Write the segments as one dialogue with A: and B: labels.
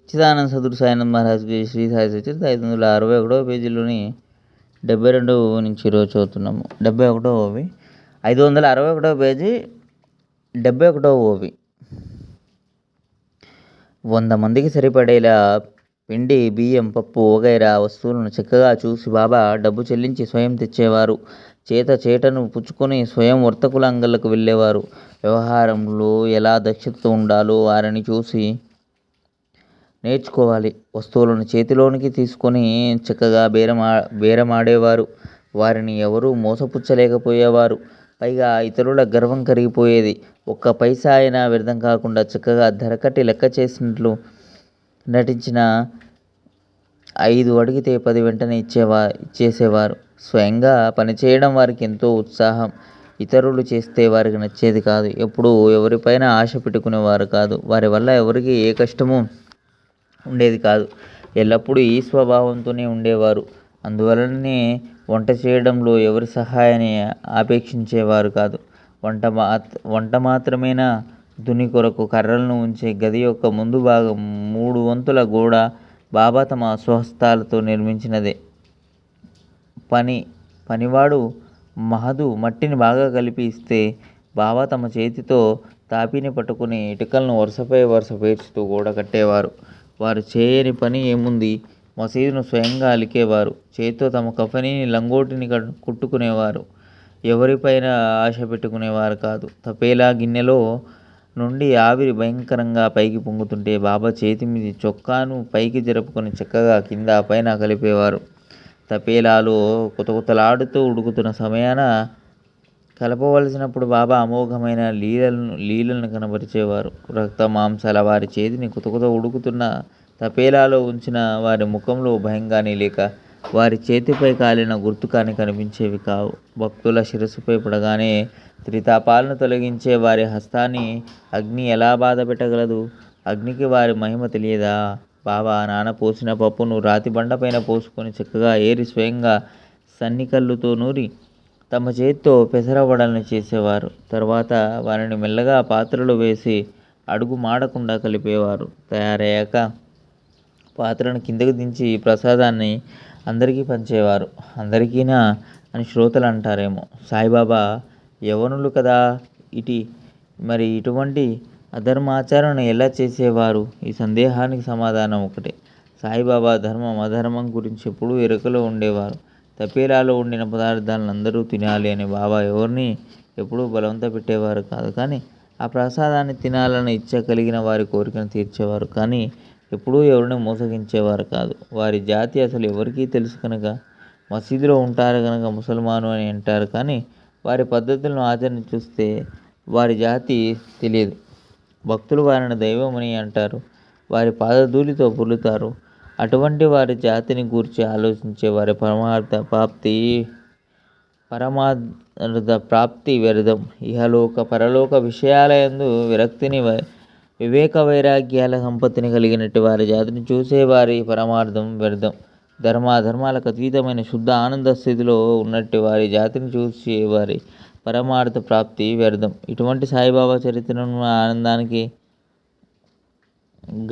A: చిదానంద సద్గురు సాయినాథ్ మహారాజ్కి శ్రీ సాయి సచరిత 561వ పేజీలోని 72 నుంచి ఈరోజు చదువుతున్నాము. 71వ 561వ పేజీ 71వ ఓవి. 100 మందికి సరిపడేలా పిండి, బియ్యం, పప్పు వగైరా వస్తువులను చక్కగా చూసి బాబా డబ్బు చెల్లించి స్వయం తెచ్చేవారు. చేటను పుచ్చుకొని స్వయం వర్తకుల అంగళ్ళకు వెళ్ళేవారు. వ్యవహారంలో ఎలా దక్షతతో ఉండాలో వారిని చూసి నేర్చుకోవాలి. వస్తువులను చేతిలోనికి తీసుకొని చక్కగా బేరమాడేవారు. వారిని ఎవరూ మోసపుచ్చలేకపోయేవారు. పైగా ఇతరుల గర్వం కరిగిపోయేది. ఒక్క పైసా అయినా వ్యర్థం కాకుండా చక్కగా ధరకట్టి లెక్క చేసినట్లు నటించిన 5 అడిగితే 10 వెంటనే ఇచ్చేసేవారు. స్వయంగా పనిచేయడం వారికి ఎంతో ఉత్సాహం. ఇతరులు చేస్తే వారికి నచ్చేది కాదు. ఎప్పుడూ ఎవరిపైన ఆశ పెట్టుకునేవారు కాదు. వారి వల్ల ఎవరికి ఏ కష్టము ఉండేది కాదు. ఎల్లప్పుడూ ఈ స్వభావంతోనే ఉండేవారు. అందువలననే వంట చేయడంలో ఎవరి సహాయాన్ని ఆపేక్షించేవారు కాదు. వంట మాత్రమేనా, దుని కొరకు కర్రలను ఉంచే గది యొక్క ముందు భాగం 3 వంతుల గోడ బాబా తమ స్వహస్తాలతో నిర్మించినదే. పనివాడు మహదు మట్టిని బాగా కలిపి ఇస్తే బాబా తమ చేతితో తాపిని పట్టుకుని ఇటుకలను వరుసపై వరుస పేర్చుతూ గోడ కట్టేవారు. వారు చేయని పని ఏముంది? మసీదును స్వయంగా అలికేవారు. చేతితో తమ కఫనీని, లంగోటిని కుట్టుకునేవారు. ఎవరిపైన ఆశ పెట్టుకునేవారు కాదు. తపేలా గిన్నెలో నుండి ఆవిరి భయంకరంగా పైకి పొంగుతుంటే బాబా చేతి మీది చొక్కాను పైకి జరుపుకొని చక్కగా కింద పైన కలిపేవారు. తపేలాలో కుతకుతలాడుతూ ఉడుకుతున్న సమయాన కలపవలసినప్పుడు బాబా అమోఘమైన లీలలను కనబరిచేవారు. రక్త మాంసాల వారి చేతిని కుతకుత ఉడుకుతున్న తపేలాలో ఉంచిన వారి ముఖంలో భయం కానీ లేక వారి చేతిపై కాలిన గుర్తు కానీ కనిపించేవి కావు. భక్తుల శిరస్సుపై పడగానే త్రితాపాలను తొలగించే వారి హస్తాన్ని అగ్ని ఎలా బాధ పెట్టగలదు? అగ్నికి వారి మహిమ తెలియదా? బాబా నానపోసిన పప్పును రాతి బండపైన పోసుకొని చక్కగా ఏరి స్వయంగా సన్నికల్లుతో నూరి తమ చేతితో పెసరవడలను చేసేవారు. తర్వాత వారిని మెల్లగా పాత్రలో వేసి అడుగు మాడకుండా కలిపేవారు. తయారయ్యాక పాత్రను కిందకు దించి ప్రసాదాన్ని అందరికీ పంచేవారు. అందరికీనా అని శ్రోతలు అంటారేమో. సాయిబాబా యవనులు కదా, మరి ఇటువంటి అధర్మాచరణ ఎలా చేసేవారు? ఈ సందేహానికి సమాధానం ఒకటే. సాయిబాబా ధర్మం అధర్మం గురించి ఎప్పుడూ ఎరుకలో ఉండేవారు. తపేలాలో వండిన పదార్థాలను అందరూ తినాలి అని బాబా ఎవరిని ఎప్పుడూ బలవంత పెట్టేవారు కాదు. కానీ ఆ ప్రసాదాన్ని తినాలని ఇచ్చ కలిగిన వారి కోరికను తీర్చేవారు. కానీ ఎప్పుడూ ఎవరిని మోసగించేవారు కాదు. వారి జాతి అసలు ఎవరికీ తెలుసు కనుక మసీదులో ఉంటారు కనుక ముసల్మాను అని అంటారు. కానీ వారి పద్ధతులను ఆచరించి చూస్తే వారి జాతి తెలియదు. భక్తులు వారిని దైవం అని అంటారు. వారి పాదధూళితో పొర్లుతారు. అటువంటి వారి జాతిని గూర్చి ఆలోచించే వారి పరమార్థ ప్రాప్తి వ్యర్థం. ఇహలోక పరలోక విషయాలయందు విరక్తిని, వివేక వైరాగ్యాల సంపత్తిని కలిగినట్టు వారి జాతిని చూసే వారి పరమార్థం వ్యర్థం. ధర్మాధర్మాలకు అతీతమైన శుద్ధ ఆనంద స్థితిలో ఉన్నట్టు వారి జాతిని చూసే వారి పరమార్థ ప్రాప్తి వ్యర్థం. ఇటువంటి సాయిబాబా చరిత్రను ఆనందానికి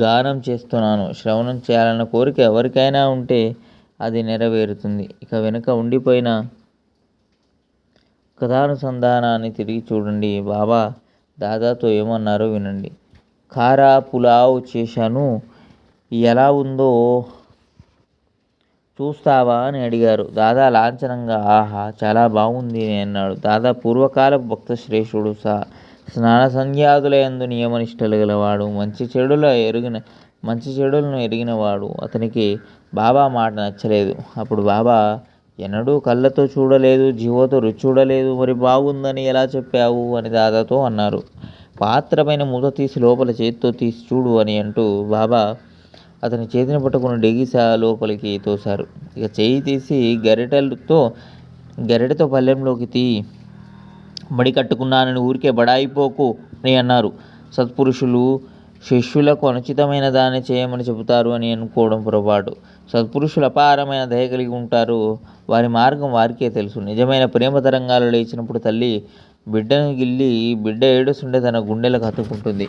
A: గానం చేస్తున్నాను. శ్రవణం చేయాలన్న కోరిక ఎవరికైనా ఉంటే అది నెరవేరుతుంది. ఇక వెనుక ఉండిపోయిన కథానుసంధానాన్ని తిరిగి చూడండి. బాబా దాదాతో ఏమన్నారో వినండి. ఖారా పులావ్ చేశాను, ఎలా ఉందో చూస్తావా అని అడిగారు. దాదా లాంఛనంగా ఆహా చాలా బాగుంది అన్నాడు. దాదా పూర్వకాలపు భక్త శ్రేష్ఠుడు. స్నాన సంధ్యాదులయందు నియమనిష్టలు గలవాడు. మంచి చెడులను ఎరిగినవాడు. అతనికి బాబా మాట నచ్చలేదు. అప్పుడు బాబా ఎన్నడూ కళ్ళతో చూడలేదు, జీవతో రుచి చూడలేదు, మరి బాగుందని ఎలా చెప్పావు అని దాదాతో అన్నారు. పాత్రమైన మూత తీసి లోపల చేతితో తీసి చూడు అని అంటూ బాబా అతని చేతిని పట్టుకుని డెగిసా లోపలికి తోశారు. ఇక చేయి తీసి గరిటెతో పళ్ళెంలోకి మడి కట్టుకున్నానని ఊరికే బడాయిపోకు అని అన్నారు. సత్పురుషులు శిష్యులకు అనుచితమైన దాన్ని చేయమని చెబుతారు అని అనుకోవడం పొరపాటు. సత్పురుషులు అపారమైన దయ కలిగి ఉంటారు. వారి మార్గం వారికే తెలుసు. నిజమైన ప్రేమ తరంగాలు లేచినప్పుడు తల్లి బిడ్డను గిల్లి బిడ్డ ఏడుస్తుంటే తన గుండెలకు హత్తుకుంటుంది.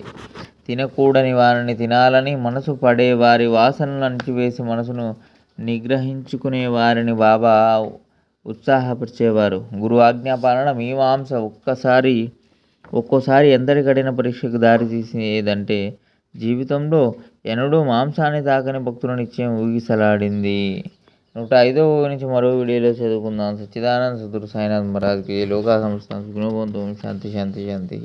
A: తినకూడని వారిని తినాలని మనసు పడే వారి వాసనలు అణిచివేసి మనసును నిగ్రహించుకునే వారిని బాబా ఉత్సాహపరిచేవారు. గురు ఆజ్ఞాపాలన మీమాంస ఒక్కోసారి ఎంతటి కఠిన పరీక్షకు దారి తీసేదంటే జీవితంలో ఎన్నడూ మాంసాన్ని తాకని భక్తుల నిశ్చయం ఊగిసలాడింది. 105వ నుంచి మరో వీడియోలో చదువుకుందాం. సచ్చిదానంద సద్గురు సాయినాథ్ మహారాజ్కి లోకా సమస్త సుఖినో భవంతు. శాంతి శాంతి శాంతి.